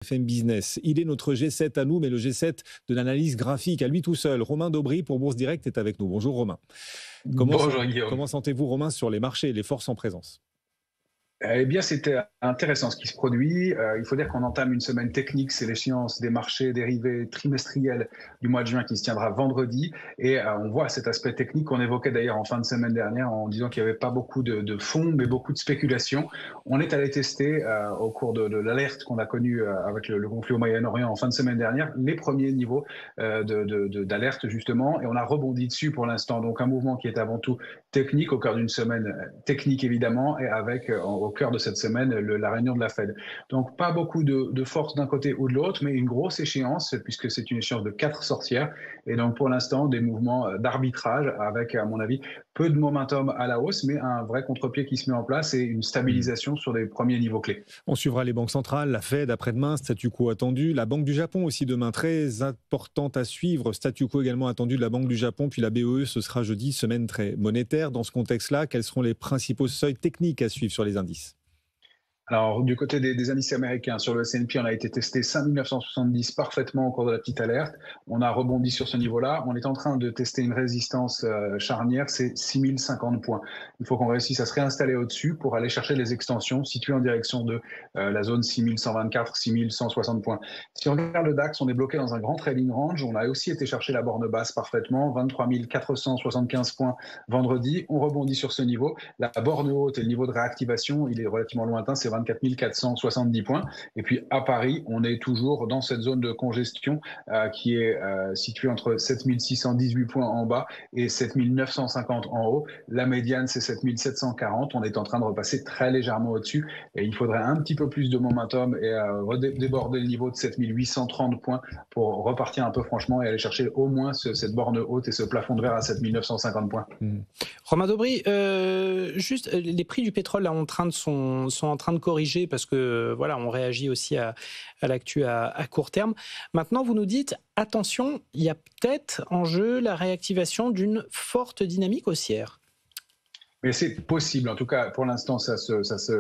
FM Business. Il est notre G7 à nous, mais le G7 de l'analyse graphique à lui tout seul. Romain Daubry pour Bourse Direct est avec nous. Bonjour Romain. Bonjour Guillaume. Comment sentez-vous Romain sur les marchés et les forces en présence ? Eh bien, c'était intéressant ce qui se produit. Il faut dire qu'on entame une semaine technique, c'est l'échéance des marchés dérivés trimestriels du mois de juin qui se tiendra vendredi. Et on voit cet aspect technique qu'on évoquait d'ailleurs en fin de semaine dernière en disant qu'il n'y avait pas beaucoup de fonds, mais beaucoup de spéculation. On est allé tester au cours de l'alerte qu'on a connue avec le conflit au Moyen-Orient en fin de semaine dernière, les premiers niveaux d'alerte justement. Et on a rebondi dessus pour l'instant. Donc un mouvement qui est avant tout technique, au cœur d'une semaine technique évidemment, et avec au cœur de cette semaine la réunion de la Fed. Donc pas beaucoup de force d'un côté ou de l'autre, mais une grosse échéance puisque c'est une échéance de 4 sorcières. Et donc pour l'instant des mouvements d'arbitrage avec à mon avis peu de momentum à la hausse, mais un vrai contre-pied qui se met en place et une stabilisation sur les premiers niveaux clés. On suivra les banques centrales, la Fed après-demain, statu quo attendu, la Banque du Japon aussi demain, très importante à suivre, statu quo également attendu de la Banque du Japon, puis la BOE, ce sera jeudi, semaine très monétaire. Dans ce contexte-là, quels seront les principaux seuils techniques à suivre sur les indices ? Alors, du côté des indices américains, sur le S&P, on a été testé 5970 parfaitement au cours de la petite alerte. On a rebondi sur ce niveau-là. On est en train de tester une résistance charnière, c'est 6050 points. Il faut qu'on réussisse à se réinstaller au-dessus pour aller chercher les extensions situées en direction de la zone 6124, 6160 points. Si on regarde le DAX, on est bloqué dans un grand trading range. On a aussi été chercher la borne basse parfaitement, 23 475 points vendredi. On rebondit sur ce niveau. La borne haute et le niveau de réactivation, il est relativement lointain, c'est 24 470 points. Et puis à Paris, on est toujours dans cette zone de congestion qui est située entre 7618 points en bas et 7950 en haut. La médiane, c'est 7740. On est en train de repasser très légèrement au-dessus et il faudrait un petit peu plus de momentum et déborder le niveau de 7830 points pour repartir un peu franchement et aller chercher au moins cette borne haute et ce plafond de verre à 7950 points. Romain Daubry, juste les prix du pétrole là, sont en train de corriger parce que voilà, on réagit aussi à l'actu à court terme. Maintenant, vous nous dites attention, il y a peut-être en jeu la réactivation d'une forte dynamique haussière. Mais c'est possible. En tout cas, pour l'instant,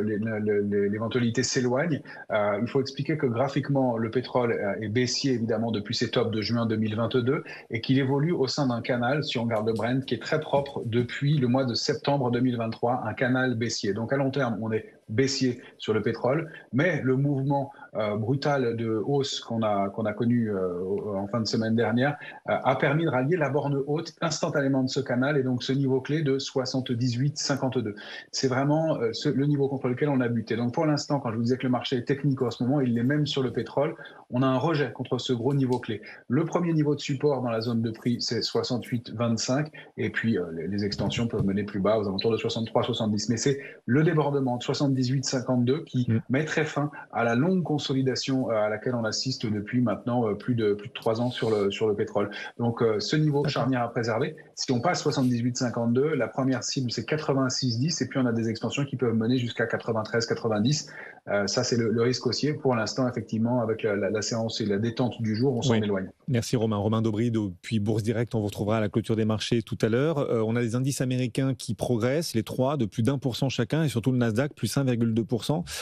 l'éventualité s'éloigne. Il faut expliquer que graphiquement, le pétrole est baissier, évidemment, depuis ses tops de juin 2022 et qu'il évolue au sein d'un canal, si on regarde le Brent, qui est très propre depuis le mois de septembre 2023, un canal baissier. Donc, à long terme, on est baissier sur le pétrole, mais le mouvement brutal de hausse qu'on a connu en fin de semaine dernière a permis de rallier la borne haute instantanément de ce canal et donc ce niveau clé de 78,52. C'est vraiment le niveau contre lequel on a buté. Donc pour l'instant, quand je vous disais que le marché est technique en ce moment, il l'est même sur le pétrole, on a un rejet contre ce gros niveau clé. Le premier niveau de support dans la zone de prix, c'est 68,25 et puis les extensions peuvent mener plus bas aux alentours de 63,70. Mais c'est le débordement de 78,52 qui mettrait fin à la longue consolidation à laquelle on assiste depuis maintenant plus de 3 ans sur le pétrole. Donc ce niveau charnière à préserver. Si on passe 78,52, la première cible c'est 86,10 et puis on a des extensions qui peuvent mener jusqu'à 93,90. Ça c'est le risque haussier. Pour l'instant, effectivement, avec la séance et la détente du jour, on s'en éloigne. Merci Romain. Romain Daubry depuis Bourse Direct. On vous retrouvera à la clôture des marchés tout à l'heure. On a des indices américains qui progressent, les trois de plus d'1% chacun et surtout le Nasdaq plus 1,2%.